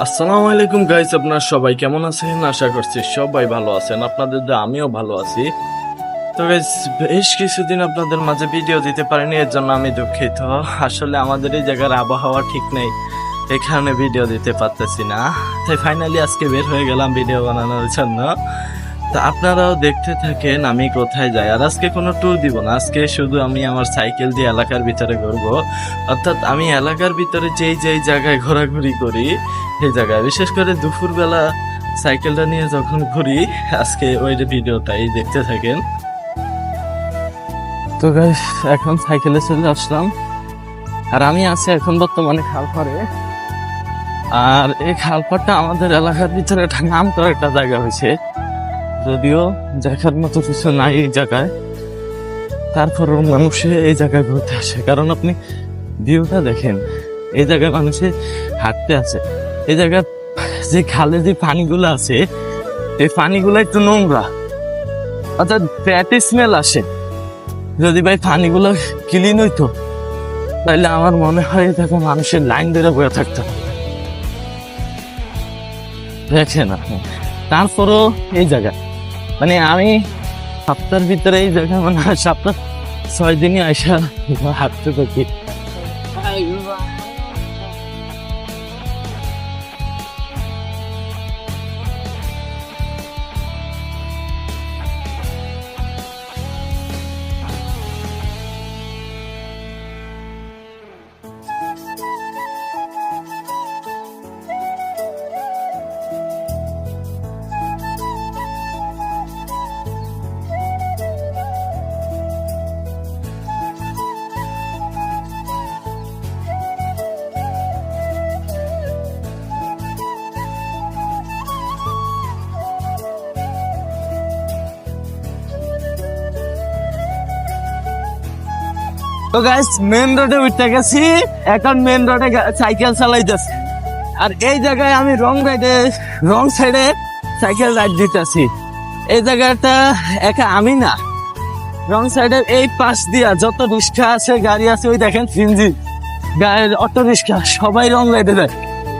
আসসালামু আলাইকুম গাইস, আপনারা সবাই কেমন আছেন? আশা করছি সবাই ভালো আছেন। আপনাদের দোয়ায় আমিও ভালো আছি। তো গাইস, বেশ কিছুদিন আপনাদের মাঝে ভিডিও দিতে পারিনি, এর জন্য আমি দুঃখিত। আসলে আমাদের এই জায়গার আবহাওয়া ঠিক নেই, এই কারণে ভিডিও দিতে পারতেছি না। তাই ফাইনালি আজকে বের হয়ে গেলাম ভিডিও বানানোর জন্য। তো আপনারাও দেখতে থাকেন আমি কোথায় যাই। আর আজকে কোনো ট্যুর দিব না, আজকে শুধু আমি আমার সাইকেল দিয়ে এলাকার ভিতরে ঘুরবো। অর্থাৎ আমি এলাকার ভিতরে যেই যেই জায়গায় ঘোরাঘুরি করি সেই জায়গায়, বিশেষ করে দুপুরবেলা সাইকেলটা নিয়ে যখন ঘুরি, আজকে ওই যে ভিডিওটাই দেখতে থাকেন। তো গাইস, এখন সাইকেলে চলে আসলাম, আর আমি আছি এখন বর্তমানে খালপাড়ে। আর এই খালপাড়টা আমাদের এলাকার ভিতরে একটা নাম করা একটা জায়গা হয়েছে, যদিও দেখার মতো কিছু নাই এই জায়গায়। তারপরও মানুষে এই জায়গায় ঘুরতে আসে, কারণ আপনি ভিউটা দেখেন। এই জায়গায় মানুষে হাঁটতে আছে। এই জায়গায় যে খালে যে পানিগুলো আছে, এই পানিগুলো একটু নোংরা, অর্থাৎ ব্যাড স্মেল আসে। যদি ভাই পানিগুলো ক্লিন হইতো, তাহলে আমার মনে হয় দেখো মানুষের লাইন ধরে বয়ে থাকতো। দেখেন আপনি, তারপরও এই জায়গা মানে আমি সপ্তাহের ভিতরে এই জায়গা মানে সপ্তাহ 6 দিনই আইসা হাঁটতে থাকি। তো গাইস, মেন রোডে উঠতে গেছি, এখন মেন রোডে সাইকেল চালাইতেছি। আর এই জায়গায় আমি রং সাইডে সাইকেল রাইড দিতেছি। এই জায়গাটা একা আমি না, রং সাইডের এই পাশ দিয়া যত রিক্সা আছে, গাড়ি আছে, ওই দেখেন সিএনজি গাড়ির, অটো রিক্সা, সবাই রং রাইডে দেয়।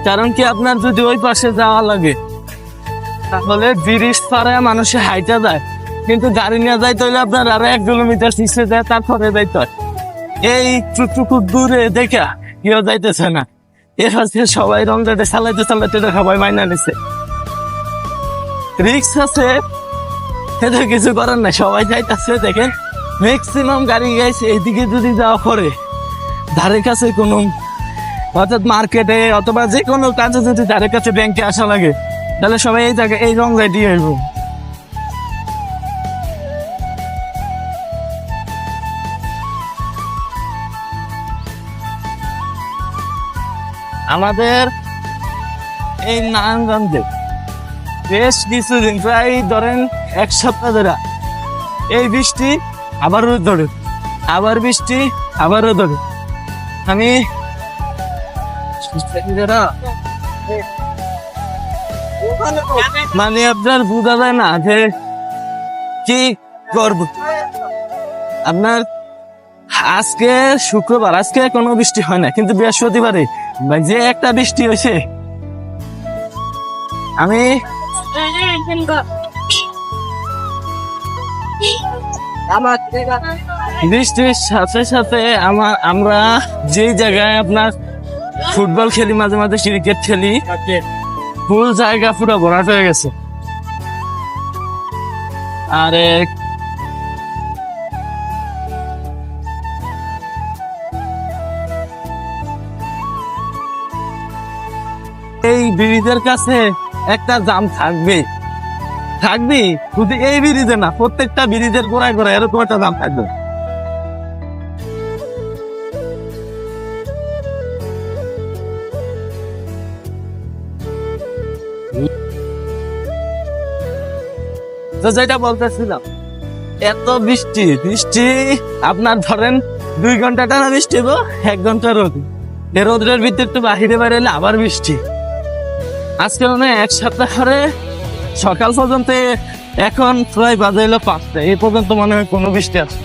কারণ কি, আপনার যদি ওই পাশে যাওয়া লাগে তাহলে ব্রিজ পাড়ায় মানুষে হাইটা যায়, কিন্তু গাড়ি নিয়ে যাইতে হলে আপনার আরো 1 কিলোমিটার পিছিয়ে যায়, তারপরে যাইতে হয়। এই টুকটুকু দূরে দেখা কেউ যাইতেছে না, এর হচ্ছে সবাই রং রাইডে চালাইতে সবাই মাইনা নিছে। রিক্স আছে, এটা কিছু করার নাই, সবাই যাইতেছে। দেখেন ম্যাক্সিমাম গাড়ি গাইছে এইদিকে। যদি যাওয়া পরে ধারের কাছে কোনো, অর্থাৎ মার্কেটে অথবা যে কোনো কাজে যদি ধারের কাছে ব্যাংকে আসা লাগে, তাহলে সবাই এই জায়গায় এই রং রাইডই হইব। আমাদের এই নারায়ণগঞ্জে বেশ কিছুদিন, প্রায় ধরেন 1 সপ্তাহ ধরে এই বৃষ্টি, আবারও ধরে, আবার বৃষ্টি, আবারও ধরে। আমি মানে আপনার বোঝা যায় না যে কি করব। আপনার আজকে শুক্রবার, আজকে কোনো বৃষ্টি হয় না, কিন্তু বৃহস্পতিবারে যে একটা বৃষ্টি হয়েছে, আমি বৃষ্টির সাথে সাথে আমরা যে জায়গায় আপনার ফুটবল খেলি, মাঝে মাঝে ক্রিকেট খেলি, ফুল জায়গা পুরো ভরাট হয়ে গেছে। আর এই ব্রিজের কাছে একটা জাম থাকবে, শুধু এই ব্রিজে না, প্রত্যেকটা ব্রিজের গোড়ায় গোড়ায় এরকম একটা জাম থাকবে। তো যেটা বলতেছিলাম, এত বৃষ্টি আপনার ধরেন 2 ঘন্টা টানা বৃষ্টি হবো, 1 ঘন্টা রোদ। এই রোদের ভিতরে একটু বাহিরে হলে আবার বৃষ্টি। আজকে মনে হয় 1 সপ্তাহ ধরে সকাল পর্যন্ত, এখন প্রায় বাজে হলো 5টা, এই পর্যন্ত মনে হয় কোনো বৃষ্টি আছে।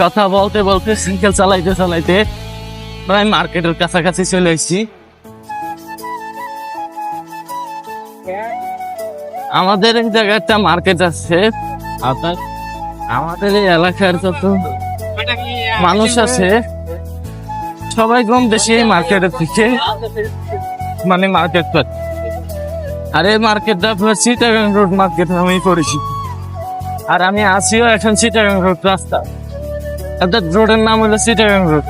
কথা বলতে বলতে সাইকেল চালাইতে চালাইতে প্রায় মার্কেটের কাছাকাছি চলে এসেছি। আমাদের এই জায়গায় একটা মার্কেট আছে, আপনার আমাদের এই এলাকার যত মানুষ আছে সবাই কম বেশি এই মার্কেটের থেকে মানে মার্কেট করে। আর এই মার্কেটটা আপনার চিটাগাং রোড মার্কেট নামেই পরিচিত। আর আমি আছিও এখন চিটাগাং রোড রাস্তা, অর্থাৎ রোডের নাম হলো Chittagong road.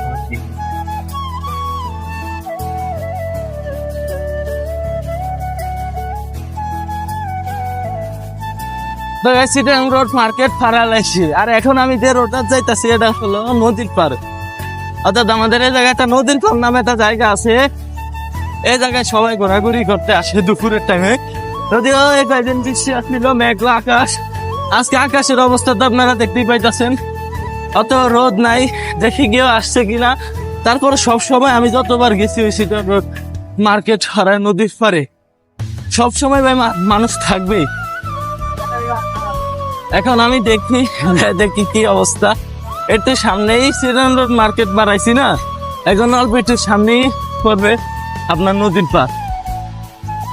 Chittagong road market ফারালাইছি। আর এখন আমি যে রোডটা যাইতাছি এটা হলো নদীর পার, অর্থাৎ আমাদের এই জায়গায় একটা নদীর পার নামে একটা জায়গা আছে। এই জায়গায় সবাই ঘোরাঘুরি করতে আসে দুপুরের টাইমে। যদিও এই কয়েকদিন বৃষ্টি আসছিল, মেঘলা আকাশ। আজকে আকাশের অবস্থা তো আপনারা দেখতেই পাইতেছেন, অত রোদ নাই। দেখি গিয়েও আসছে কিনা। তারপরে সবসময় আমি যতবার গেছি ওই চিটাগাং রোড মার্কেট হারায় নদীর পারে সবসময় ভাই মানুষ থাকবেই। এখন আমি দেখি কি অবস্থা। একটু সামনেই চিটাগাং রোড মার্কেট বাড়াইছি না, এখন অল্প একটু সামনেই পড়বে আপনার নদীর পার।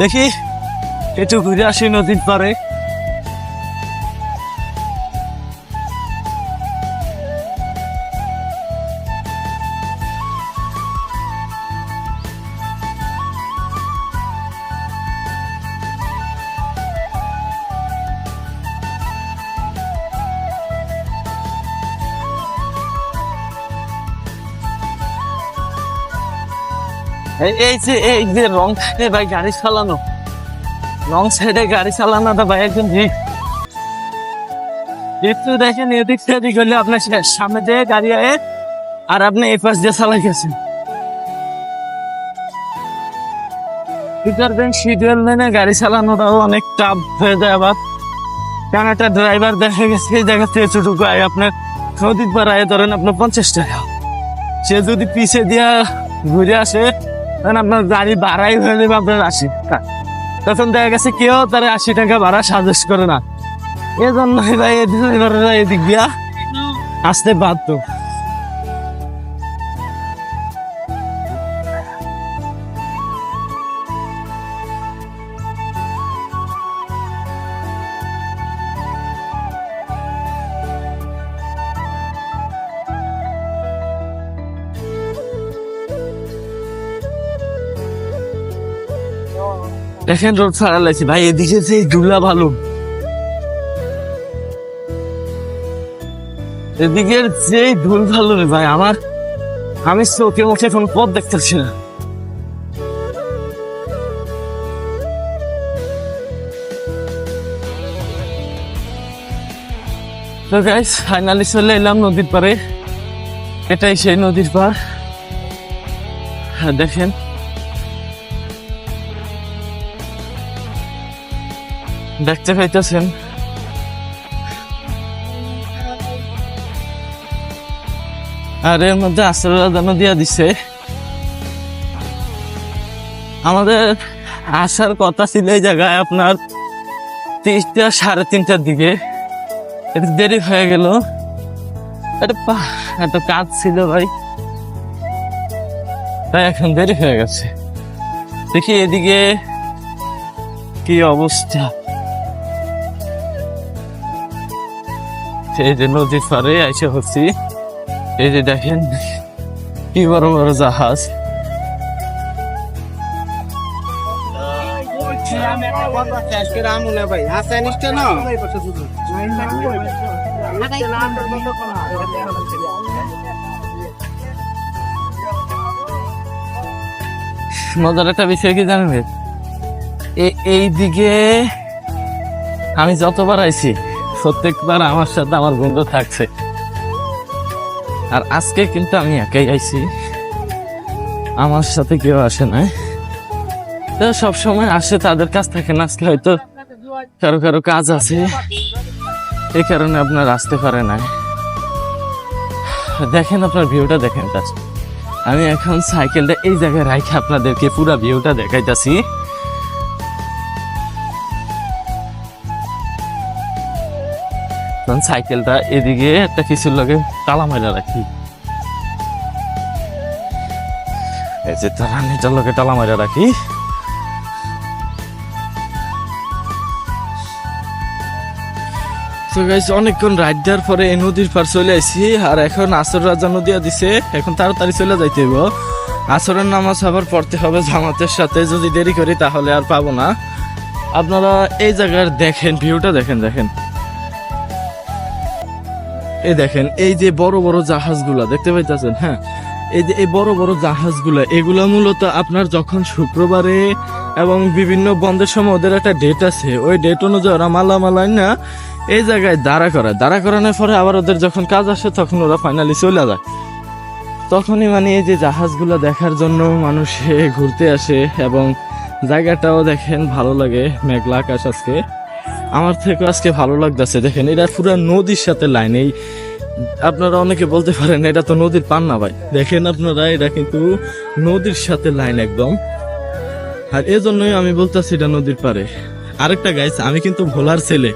দেখি একটু ঘুরে আসি নদীর পারে। এই যে রং সাইডে ভাই গাড়ি চালানো, রং সাইডে গাড়ি চালানোটা ভাই একদম একটু দেখেন এদিক সেদিক হলে আপনার সামনে দিয়ে গাড়ি আয়ে আর আপনি এই পাশ দিয়ে চালাই গেছেন। শিডিউল মেনে গাড়ি চালানোটাও অনেক টাফ হয়ে যায়। আবার কারণ একটা ড্রাইভার দেখা গেছে এই জায়গা থেকে এতটুকু আয় আপনার নদীর পার আয় ধরেন আপনার 50 টাকা, সে যদি পিছিয়ে দিয়া ঘুরে আসে আপনার গাড়ি ভাড়াই হয়ে যাবে আপনার 80 টাকা। তখন দেখা গেছে কেউ তার 80 টাকা ভাড়া সাজেস্ট করে না। এই জন্য এদিক দিয়া আসতে বাধ্য। দেখেন রোড ছাড়া লাগছে ভাই, এদিকে যে ধুলা ভালো, এদিকে যে ধুল ভালো রে ভাই, আমি চোখে মুখে কোনো পথ দেখতেছি না। তো গাইস ফাইনালি চলে এলাম নদীর পারে। এটাই সেই নদীর পার। দেখেন দেখতে পাইতেছেন আর এর মধ্যে আশ্রয়দানও দিয়া দিছে। আমাদের আসার কথা ছিল এই জায়গায় আপনার 3টা 3:30টার দিকে, একটু দেরি হয়ে গেল। একটা কাজ ছিল ভাই, তাই এখন দেরি হয়ে গেছে। দেখি এদিকে কি অবস্থা। এই যে নদীর পাড়ে এসে হচ্ছি, এই যে দেখেন কি বড় বড় জাহাজ। মজার একটা বিষয় কি জানেন, এই দিকে আমি যতবার আইছি প্রত্যেকবার আমার সাথে আমার বন্ধু থাকছে। আর আজকে কিন্তু আমি একাই আইছি, আমার সাথে কেউ আসে না। তো সবসময় আসে, তাদের কাজ থাকে না। আজকে হয়তো কারো কারো কাজ আছে, এই কারণে আপনার আসতে পারে না। দেখেন আপনার ভিউটা দেখেন। আমি এখন সাইকেলটা এই জায়গায় রাখি আপনাদেরকে পুরো ভিউটা দেখাইতেছি। তখন সাইকেলটা এদিকে একটা কিছুর লগে তালা মাইরা রাখি, এই যে তারা নিটার লগে তালা মাইরা রাখি। তো গাইস অনেকক্ষণ রাইড দেওয়ার পরে এই নদীর পার চলে আসি, আর এখন আসর রাজা নদীয়া দিছে, এখন তাড়াতাড়ি চলে যাইতে হইব। আসরের নামাজ আবার পড়তে হবে জামাতের সাথে, যদি দেরি করি তাহলে আর পাবো না। আপনারা এই জায়গার দেখেন, ভিউটা দেখেন, দেখেন এই দেখেন, এই যে বড় বড় জাহাজগুলা দেখতে পাইতেছেন, হ্যাঁ এই যে এই বড় বড় জাহাজগুলা, এগুলা মূলত আপনার যখন শুক্রবারে এবং বিভিন্ন বন্ধের সময় ওদের একটা ডেট আছে, ওই ডেট অনুযায়ী ওরা মালামাল না এই জায়গায় দাঁড়া করানোর পরে আবার ওদের যখন কাজ আসে তখন ওরা ফাইনালি চলে যায়। তখনই মানে এই যে জাহাজগুলো দেখার জন্য মানুষ ঘুরতে আসে, এবং জায়গাটাও দেখেন ভালো লাগে। মেঘলা আকাশ আজকে, আমার থেকে আজকে ভালো লাগতেছে। দেখেন এটা পুরো নদীর সাথে লাইন। এই আপনারা অনেকে বলতে পারেন এটা তো নদীর পান না ভাই, দেখেন আপনারা এটা কিন্তু নদীর সাথে লাইন একদম, আর এজন্যই আমি বলতেছি এটা নদীর পারে। আরেকটা গাইস, আমি কিন্তু ভোলার ছেলে,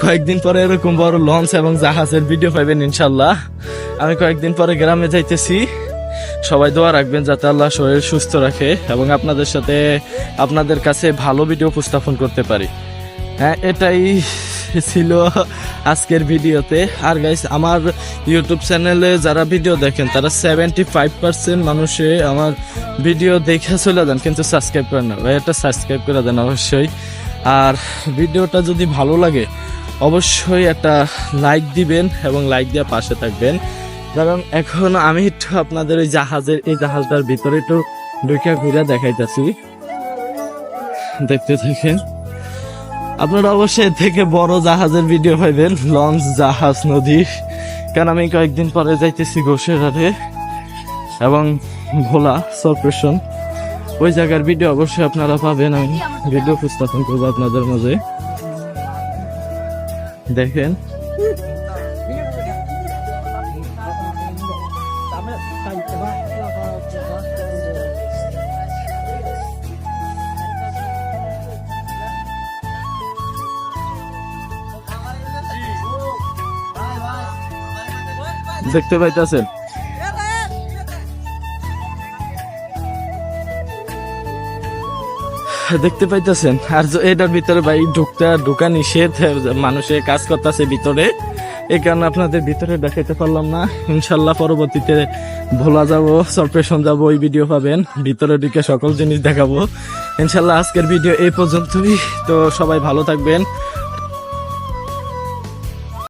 কয়েকদিন পরে এরকম বড় লঞ্চ এবং জাহাজের ভিডিও পাইবেন ইনশাল্লাহ। আমি কয়েকদিন পরে গ্রামে যাইতেছি, সবাই দোয়া রাখবেন যাতে আল্লাহ শরীর সুস্থ রাখে এবং আপনাদের কাছে ভালো ভিডিও উপস্থাপন করতে পারি। হ্যাঁ, এটাই ছিল আজকের ভিডিওতে। আর গাইস, আমার ইউটিউব চ্যানেলে যারা ভিডিও দেখেন তারা 75% মানুষে আমার ভিডিও দেখে চলে যান, কিন্তু সাবস্ক্রাইব করেন না ভাই, এটা সাবস্ক্রাইব করে দেন অবশ্যই। আর ভিডিওটা যদি ভালো লাগে অবশ্যই একটা লাইক দিবেন এবং লাইক দিয়ে পাশে থাকবেন, কারণ এখন আমি একটু আপনাদের ওই জাহাজটার ভিতরে একটু ঢুকে ঘুরে দেখাইতেছি, দেখতে থাকেন। আপনারা অবশ্যই থেকে বড় জাহাজের ভিডিও পাইবেন, লঞ্চ, জাহাজ, নদী, কারণ আমি কয়েকদিন পরে যাইতেছি ঘোষেরহাটে এবং ভোলা সরপ্রেশন, ওই জায়গার ভিডিও অবশ্যই আপনারা পাবেন। আমি ভিডিও উপস্থাপন করবো আপনাদের মাঝে, দেখেন। দেখতে পাইতেছেন, দেখতে পাইতেছেন। আর এটার ভিতরে ভাই ঢুকা নিষেধ, মানুষের কাজ করতেছে ভিতরে, এই কারণে আপনাদের ভিতরে দেখাইতে পারলাম না। ইনশাল্লাহ পরবর্তীতে ভোলা যাবো, সরপ্রেশন যাবো, ওই ভিডিও পাবেন, ভিতরে ঢুকে সকল জিনিস দেখাবো ইনশাল্লাহ। আজকের ভিডিও এই পর্যন্তই, তো সবাই ভালো থাকবেন,